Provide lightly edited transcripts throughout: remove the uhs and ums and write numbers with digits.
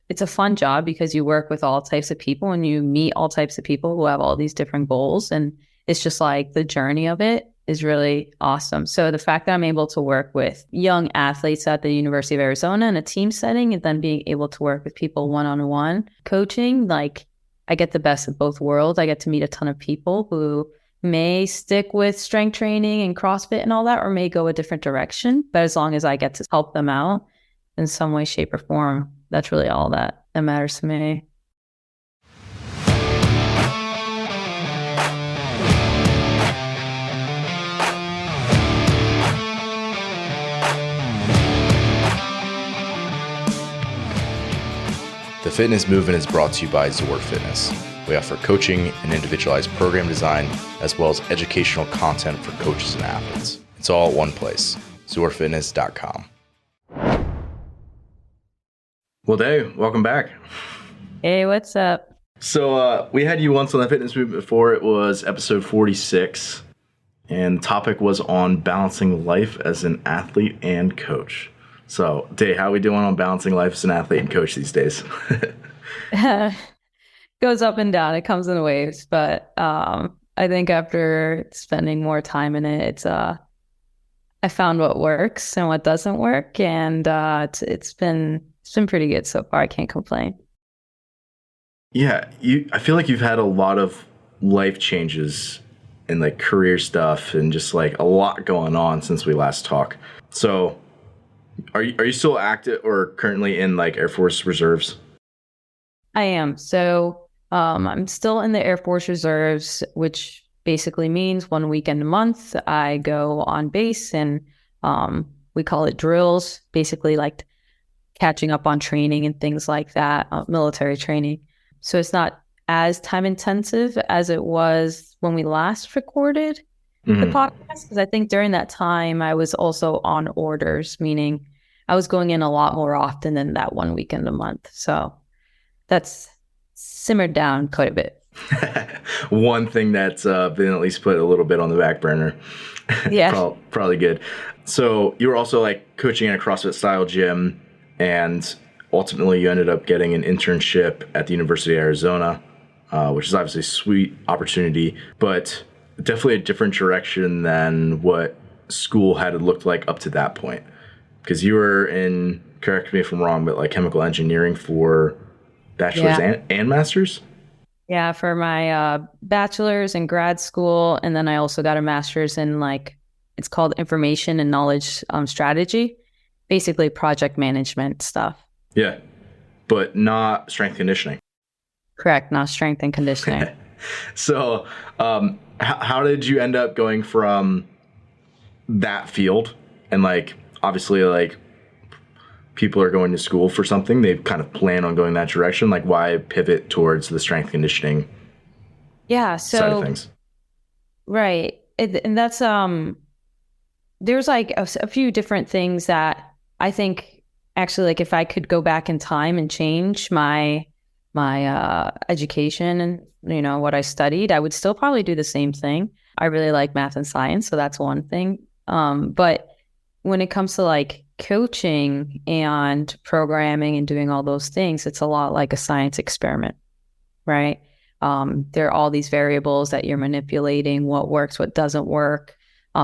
it's a fun job because you work with all types of people and you meet all types of people who have all these different goals. And it's just like the journey of it is really awesome. So the fact that I'm able to work with young athletes at the University of Arizona in a team setting and then being able to work with people one-on-one coaching, like I get the best of both worlds. I get to meet a ton of people who may stick with strength training and CrossFit and all that, or may go a different direction. But as long as I get to help them out in some way, shape, or form, that's really all that matters to me. The fitness movement is brought to you by ZOAR Fitness. We offer coaching and individualized program design, as well as educational content for coaches and athletes. It's all at one place, ZOARfitness.com. Well, Dave, welcome back. Hey, what's up? So we had you once on the fitness movement before. It was episode 46, and the topic was on balancing life as an athlete and coach. So, Dave, how are we doing on balancing life as an athlete and coach these days? Goes up and down. It comes in waves, but I think after spending more time in it, I found what works and what doesn't work, and it's been pretty good so far. I can't complain. Yeah, I feel like you've had a lot of life changes and like career stuff, and just like a lot going on since we last talked. So, are you still active or currently in like Air Force Reserves? I am. So I'm still in the Air Force Reserves, which basically means 1 weekend a month I go on base, and we call it drills, basically like catching up on training and things like that, military training. So it's not as time intensive as it was when we last recorded the podcast, because I think during that time I was also on orders, meaning I was going in a lot more often than that 1 weekend a month. So that's simmered down quite a bit. One thing that's been at least put a little bit on the back burner. Yeah. Probably good. So you were also like coaching in a CrossFit style gym, and ultimately you ended up getting an internship at the University of Arizona, which is obviously a sweet opportunity, but definitely a different direction than what school had looked like up to that point. Because you were in, correct me if I'm wrong, but like chemical engineering for bachelor's and master's? Yeah, for my bachelor's in grad school. And then I also got a master's in it's called information and knowledge strategy, basically project management stuff. Yeah, but not strength conditioning. Correct, not strength and conditioning. So how did you end up going from that field? And like, obviously, like people are going to school for something, they kind of plan on going that direction. Like, why pivot towards the strength conditioning side of things? Right. And that's, there's like a few different things that I think actually, like if I could go back in time and change my education and, what I studied, I would still probably do the same thing. I really like math and science, so that's one thing. But when it comes to like coaching and programming and doing all those things, it's a lot like a science experiment, right? There are all these variables that you're manipulating, what works, what doesn't work.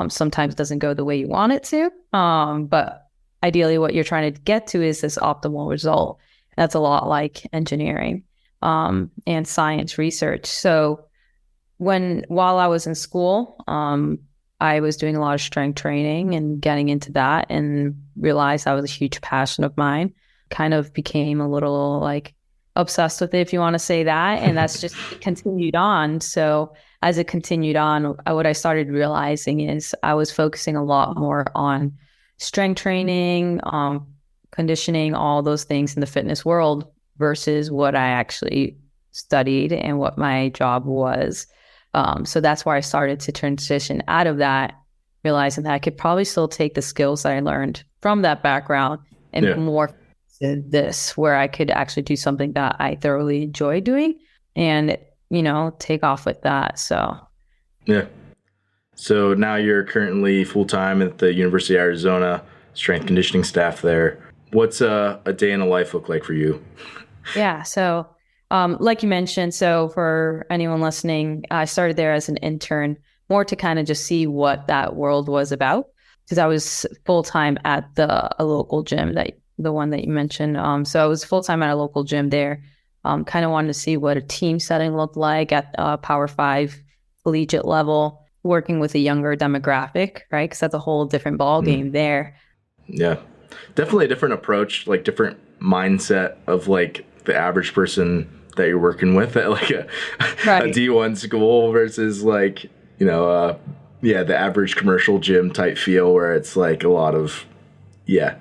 Sometimes it doesn't go the way you want it to. But ideally what you're trying to get to is this optimal result. That's a lot like engineering and science research. So while I was in school, I was doing a lot of strength training and getting into that, and realized that was a huge passion of mine. Kind of became a little like obsessed with it, if you want to say that. And that's just continued on. So as it continued on, what I started realizing is I was focusing a lot more on strength training, conditioning, all those things in the fitness world versus what I actually studied and what my job was. So that's where I started to transition out of that, realizing that I could probably still take the skills that I learned from that background and more to this, where I could actually do something that I thoroughly enjoy doing and, take off with that. So, yeah. So now you're currently full-time at the University of Arizona, strength conditioning staff there. What's a day in the life look like for you? Yeah. So, like you mentioned, so for anyone listening, I started there as an intern, more to kind of just see what that world was about, because I was full time at a local gym, that the one that you mentioned. So I was full time at a local gym there. Kind of wanted to see what a team setting looked like at Power Five collegiate level, working with a younger demographic, right? Because that's a whole different ball Mm, game there. yeah, definitely a different approach, like different mindset of like the average person that you're working with at like a Right. D1 school versus like, yeah, the average commercial gym type feel where it's like a lot of, yeah,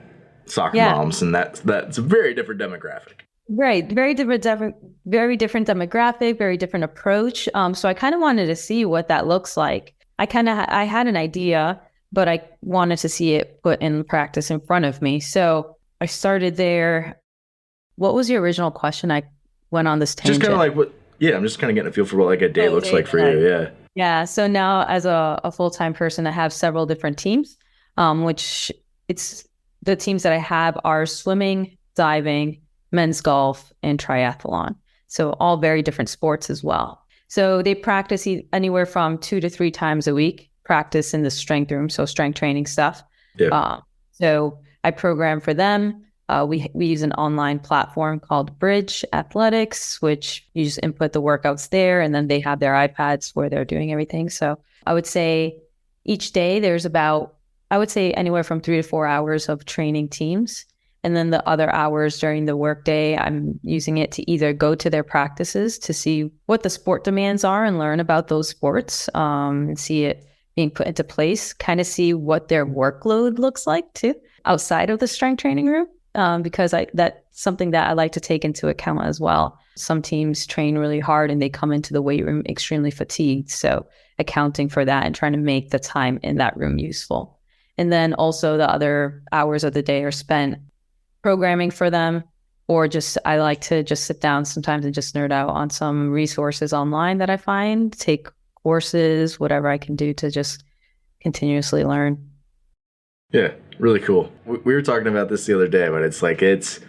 soccer Yeah. moms, and that's a very different demographic. Right. Very different demographic, very different approach. So I kind of wanted to see what that looks like. I had an idea, but I wanted to see it put in practice in front of me. So I started there. What was your original question? I went on this Just kind of tangent. like what, yeah, I'm just kind of getting a feel for what like a day Oh, looks day like to for you. day. Yeah. Yeah. So now as a full-time person, I have several different teams, which it's the teams that I have are swimming, diving, men's golf, and triathlon. So all very different sports as well. So they practice anywhere from 2 to 3 times a week, practice in the strength room. So strength training stuff. Yeah. So I program for them. We use an online platform called Bridge Athletics, which you just input the workouts there, and then they have their iPads where they're doing everything. So I would say each day there's about, I would say anywhere from 3 to 4 hours of training teams. And then the other hours during the workday, I'm using it to either go to their practices to see what the sport demands are and learn about those sports, and see it being put into place, kind of see what their workload looks like too outside of the strength training room, because that's something that I like to take into account as well. Some teams train really hard and they come into the weight room extremely fatigued. So accounting for that and trying to make the time in that room useful. And then also the other hours of the day are spent programming for them, or just I like to just sit down sometimes and just nerd out on some resources online that I find, take courses, whatever I can do to just continuously learn. Yeah, really cool. We were talking about this the other day, but it's like it's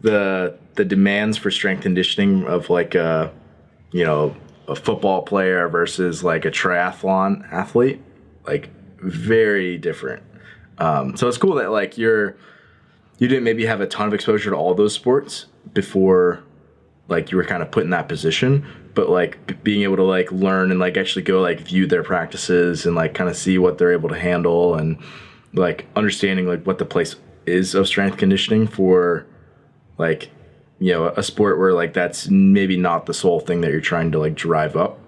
the demands for strength conditioning of like a football player versus like a triathlon athlete, like very different. So it's cool that like you didn't maybe have a ton of exposure to all those sports before like you were kind of put in that position, but like being able to like learn and like actually go like view their practices and like kind of see what they're able to handle, and like understanding like what the place is of strength conditioning for like a sport where like that's maybe not the sole thing that you're trying to like drive up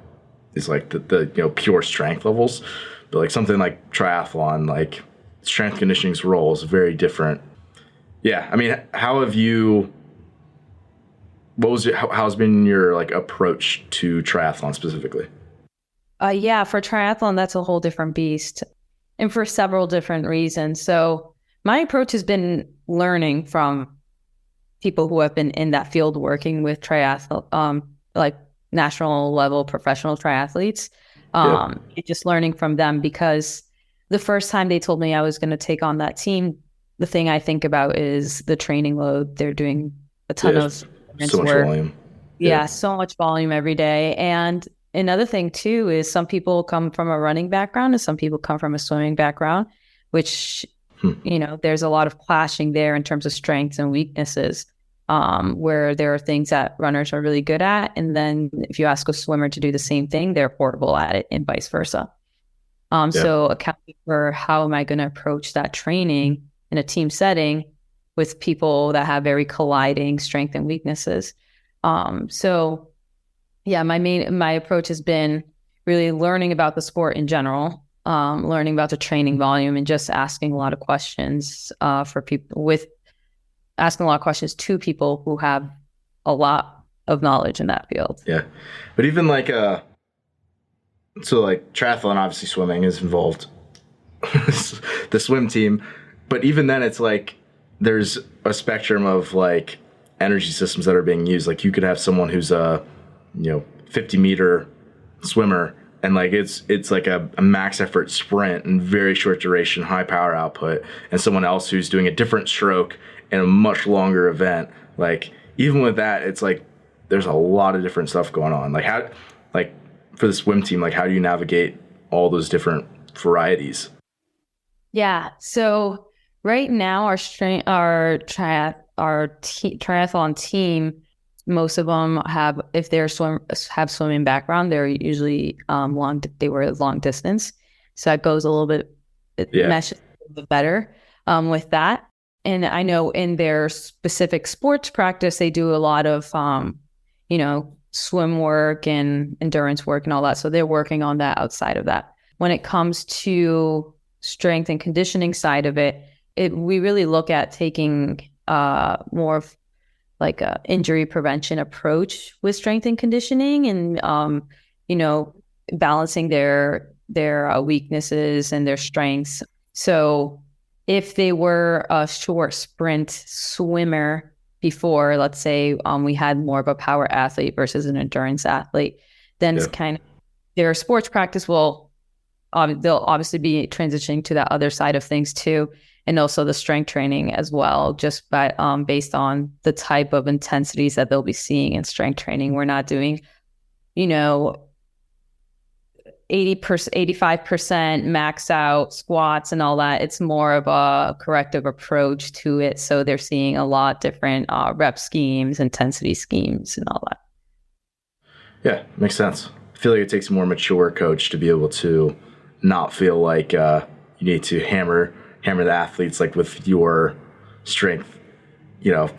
is like the pure strength levels, but like something like triathlon, like strength conditioning's role is very different. Yeah, I mean, how have you what was your, how's been your like approach to triathlon specifically? Yeah, for triathlon, that's a whole different beast, and for several different reasons. So my approach has been learning from people who have been in that field working with triathlon, like national level professional triathletes, Yeah. and just learning from them, because the first time they told me I was going to take on that team, the thing I think about is the training load. They're doing a ton Yeah, of so endurance much work. volume. Yeah. Yeah, so much volume every day. And another thing too is some people come from a running background and some people come from a swimming background, which, Hmm. there's a lot of clashing there in terms of strengths and weaknesses, where there are things that runners are really good at. And then if you ask a swimmer to do the same thing, they're horrible at it, and vice versa. Yeah. So accounting for how am I going to approach that training in a team setting with people that have very colliding strength and weaknesses. So yeah, my approach has been really learning about the sport in general, learning about the training volume, and just asking a lot of questions for people with asking a lot of questions to people who have a lot of knowledge in that field. Yeah. But even like so like triathlon, obviously swimming is involved. The swim team, but even then it's like there's a spectrum of like energy systems that are being used. Like you could have someone who's a 50-meter swimmer, and like it's like a max effort sprint and very short duration high power output, and someone else who's doing a different stroke in a much longer event. Like even with that, it's like there's a lot of different stuff going on. Like how, like for the swim team, like how do you navigate all those different varieties? Yeah. So right now, triathlon team, most of them have, if they're have swimming background, they're usually they were long distance. So that goes a little bit, it Yeah. meshes a little bit better with that. And I know in their specific sports practice, they do a lot of, swim work and endurance work and all that. So they're working on that outside of that. When it comes to strength and conditioning side of it, we really look at taking more of like a injury prevention approach with strength and conditioning, and balancing their weaknesses and their strengths. So if they were a short sprint swimmer before, let's say we had more of a power athlete versus an endurance athlete, then it's kind of their sports practice will they'll obviously be transitioning to that other side of things too, and also the strength training as well, just by based on the type of intensities that they'll be seeing in strength training. We're not doing 80%, 85% max out squats and all that. It's more of a corrective approach to it. So they're seeing a lot different rep schemes, intensity schemes, and all that. Yeah, makes sense. I feel like it takes a more mature coach to be able to not feel like you need to hammer the athletes like with your strength,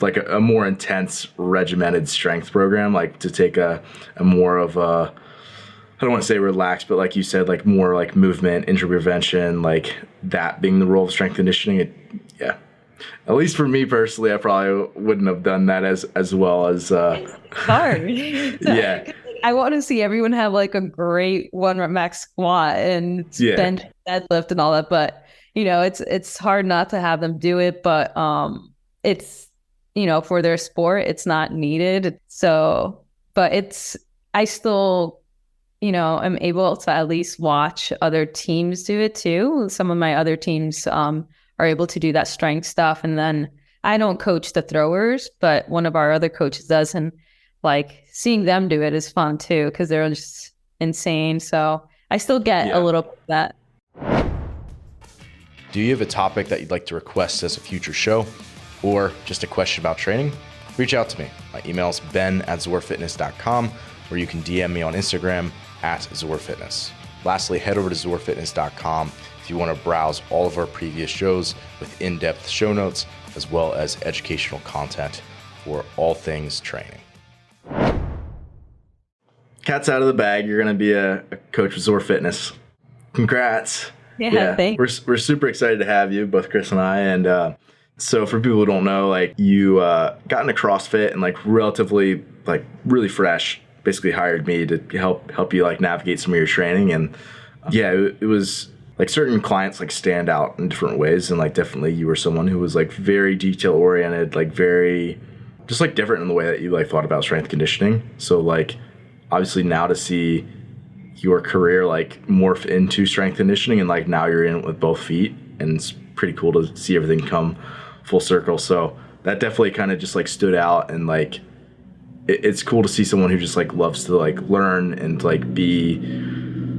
like a more intense regimented strength program, like to take a more of a, I don't want to say relaxed, but like you said, like more like movement, injury prevention, like that being the role of strength conditioning. Yeah. At least for me personally, I probably wouldn't have done that as well as It's hard. Yeah. I want to see everyone have like a great 1 rep max squat and bench, deadlift and all that, but it's hard not to have them do it, but it's for their sport, it's not needed. So, but I still am able to at least watch other teams do it too. Some of my other teams are able to do that strength stuff, and then I don't coach the throwers, but one of our other coaches does, and like seeing them do it is fun too, because they're just insane. So I still get a little bit of that. Do you have a topic that you'd like to request as a future show, or just a question about training? Reach out to me. My email is ben@zoarfitness.com, or you can DM me on Instagram @ZOARFitness. Lastly, head over to zoarfitness.com if you want to browse all of our previous shows with in-depth show notes, as well as educational content for all things training. Cat's out of the bag. You're going to be a coach with ZOAR Fitness. Congrats. Yeah, thanks. We're super excited to have you, both Chris and I. And so for people who don't know, like you got into CrossFit and like relatively like really fresh, basically hired me to help you like navigate some of your training. And it was like certain clients like stand out in different ways. And like definitely you were someone who was like very detail oriented, like very just like different in the way that you like thought about strength conditioning. So like obviously now to see your career like morph into strength conditioning, and like now you're in it with both feet, and it's pretty cool to see everything come full circle. So that definitely kind of just like stood out, and like it's cool to see someone who just like loves to like learn and like be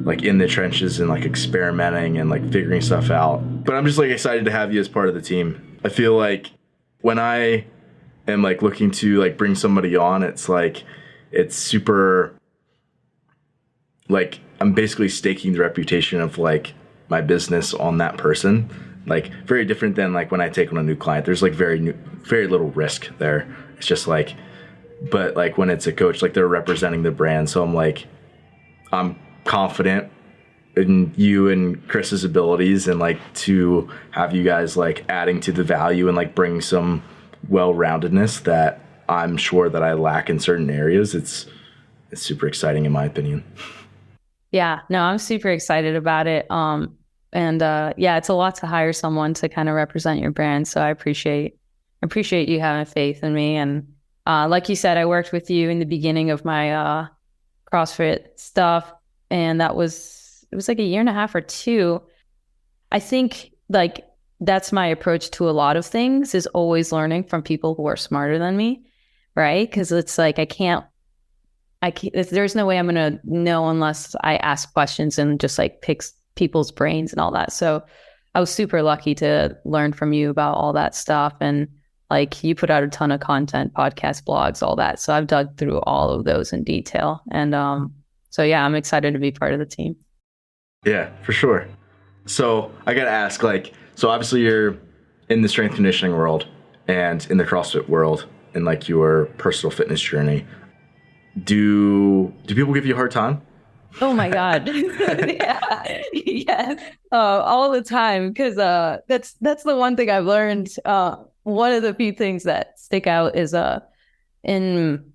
like in the trenches and like experimenting and like figuring stuff out. But I'm just like excited to have you as part of the team. I feel like when I am like looking to like bring somebody on, it's like it's super like I'm basically staking the reputation of like my business on that person. Like very different than like when I take on a new client. There's like very little risk there. It's just like, but like when it's a coach, like they're representing the brand. So I'm confident in you and Chris's abilities, and like to have you guys like adding to the value and like bring some well-roundedness that I'm sure that I lack in certain areas. It's super exciting in my opinion. Yeah, no, I'm super excited about it. It's a lot to hire someone to kind of represent your brand. So I appreciate you having faith in me. And like you said, I worked with you in the beginning of my CrossFit stuff, and it was like a year and a half or 2. I think like that's my approach to a lot of things, is always learning from people who are smarter than me. right? Because it's like there's no way I'm gonna know unless I ask questions and just like pick people's brains and all that. So I was super lucky to learn from you about all that stuff. And like you put out a ton of content, podcasts, blogs, all that. So I've dug through all of those in detail. And so yeah, I'm excited to be part of the team. Yeah, for sure. So I got to ask, like, so obviously you're in the strength conditioning world and in the CrossFit world in like your personal fitness journey. Do people give you a hard time? Oh my God. Yeah. Yeah. All the time. Cause that's the one thing I've learned. One of the few things that stick out is in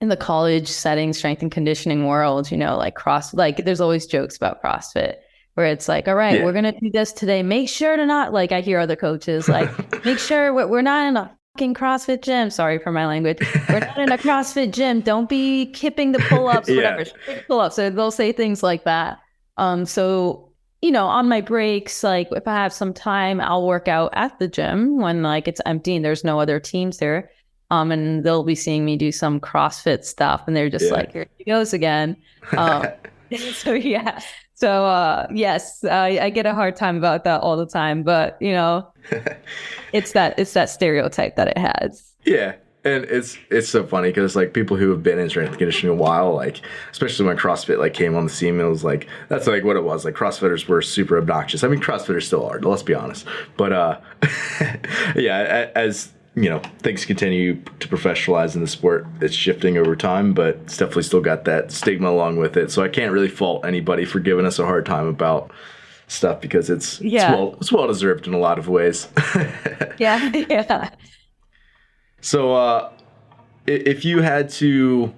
the college setting, strength and conditioning world, like there's always jokes about CrossFit where it's like, all right, we're going to do this today. Make sure to not, like, I hear other coaches like, make sure we're not in a fucking CrossFit gym. Sorry for my language. We're not in a CrossFit gym. Don't be kipping the pull-ups, whatever. Pull-ups. So they'll say things like that. So, on my breaks, like if I have some time, I'll work out at the gym when like it's empty and there's no other teams there. And they'll be seeing me do some CrossFit stuff and they're just like, here he goes again. So yeah. So yes, I get a hard time about that all the time, but it's that stereotype that it has. Yeah. And it's so funny because like people who have been in strength conditioning a while, like especially when CrossFit like came on the scene, it was like that's like what it was. Like CrossFitters were super obnoxious. I mean, CrossFitters still are. Let's be honest. But yeah, as things continue to professionalize in the sport, it's shifting over time, but it's definitely still got that stigma along with it. So I can't really fault anybody for giving us a hard time about stuff because it's well deserved in a lot of ways. Yeah. So if you had to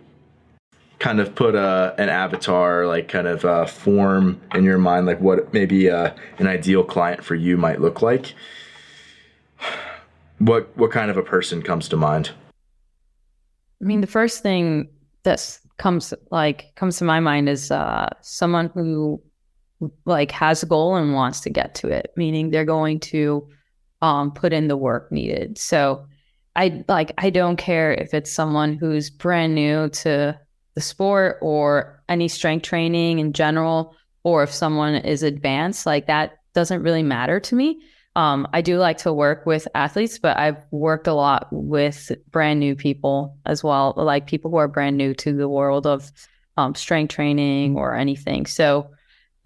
kind of put an avatar, like kind of form in your mind, like what maybe an ideal client for you might look like, what kind of a person comes to mind? I mean, the first thing that comes to my mind is someone who like has a goal and wants to get to it, meaning they're going to put in the work needed. So I don't care if it's someone who's brand new to the sport or any strength training in general, or if someone is advanced, like that doesn't really matter to me. I do like to work with athletes, but I've worked a lot with brand new people as well, like people who are brand new to the world of strength training or anything. So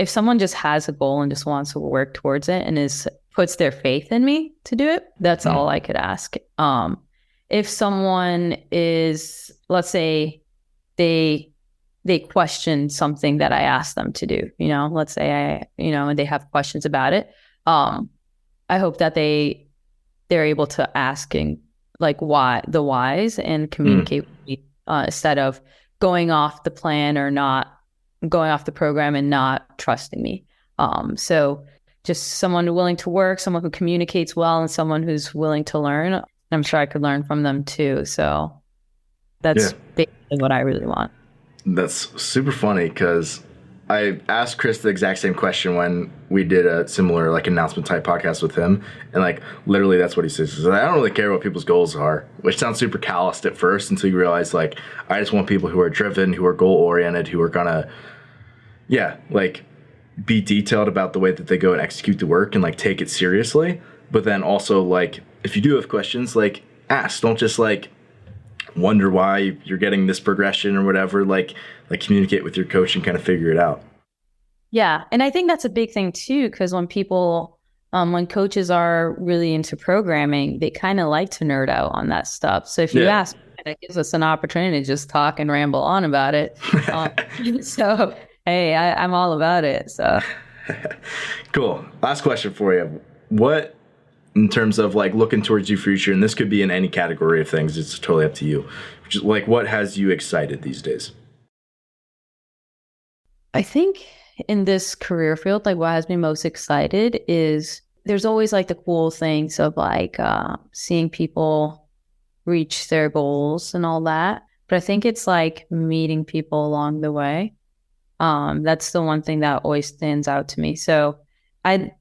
if someone just has a goal and just wants to work towards it and puts their faith in me to do it, that's all I could ask. If someone is, let's say they question something that I asked them to do, let's say and they have questions about it. I hope that they're able to ask and like the whys and communicate with me, instead of going off the plan or not going off the program and not trusting me. So just someone willing to work, someone who communicates well, and someone who's willing to learn. I'm sure I could learn from them too. So that's basically what I really want. That's super funny because I asked Chris the exact same question when we did a similar like announcement type podcast with him. And like literally that's what he says. He says, I don't really care what people's goals are, which sounds super calloused at first until you realize like I just want people who are driven, who are goal oriented, who are gonna like be detailed about the way that they go and execute the work and like take it seriously. But then also like if you do have questions, like ask. Don't just like wonder why you're getting this progression or whatever. Like communicate with your coach and kind of figure it out. Yeah. And I think that's a big thing too, because when people, when coaches are really into programming, they kind of like to nerd out on that stuff. So if you ask, it gives us an opportunity to just talk and ramble on about it. So, hey, I'm all about it. So cool. Last question for you. What, in terms of like looking towards your future, and this could be in any category of things, it's totally up to you. Just like what has you excited these days? I think in this career field, like what has me most excited is there's always like the cool things of like seeing people reach their goals and all that. But I think it's like meeting people along the way. That's the one thing that always stands out to me. So and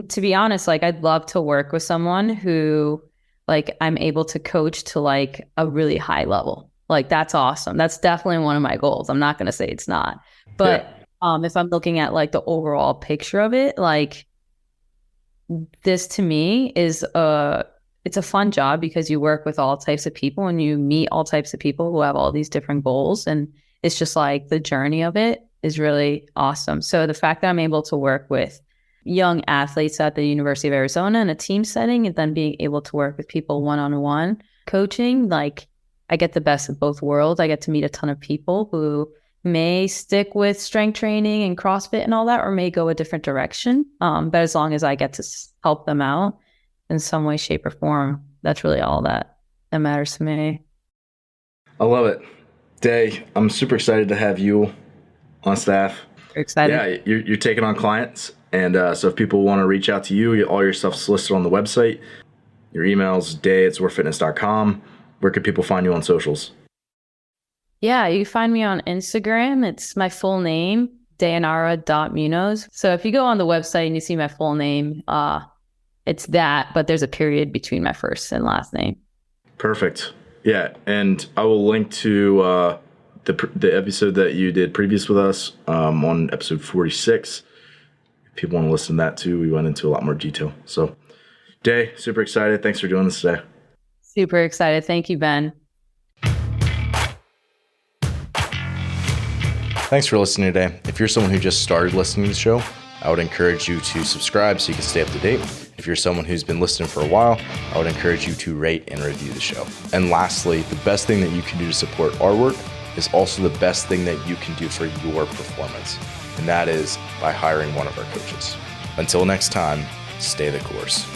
to be honest, like I'd love to work with someone who like I'm able to coach to like a really high level. Like that's awesome. That's definitely one of my goals. I'm not going to say it's not. But if I'm looking at like the overall picture of it, like this to me is it's a fun job because you work with all types of people and you meet all types of people who have all these different goals. And it's just like the journey of it is really awesome. So the fact that I'm able to work with young athletes at the University of Arizona in a team setting and then being able to work with people one-on-one coaching, like I get the best of both worlds. I get to meet a ton of people who may stick with strength training and CrossFit and all that, or may go a different direction. But as long as I get to help them out in some way, shape, or form, that's really all that matters to me. I love it. Day, I'm super excited to have you on staff. Excited. Yeah, you're taking on clients. And so if people want to reach out to you, all your stuff's listed on the website. Your email's day@zoarfitness.com. Where can people find you on socials? Yeah, you can find me on Instagram. It's my full name, Dayanara.Muñoz. So if you go on the website and you see my full name, it's that, but there's a period between my first and last name. Perfect. Yeah, and I will link to the episode that you did previous with us on episode 46. If people want to listen to that too, we went into a lot more detail. So, Day, super excited. Thanks for doing this today. Super excited. Thank you, Ben. Thanks for listening today. If you're someone who just started listening to the show, I would encourage you to subscribe so you can stay up to date. If you're someone who's been listening for a while, I would encourage you to rate and review the show. And lastly, the best thing that you can do to support our work is also the best thing that you can do for your performance. And that is by hiring one of our coaches. Until next time, stay the course.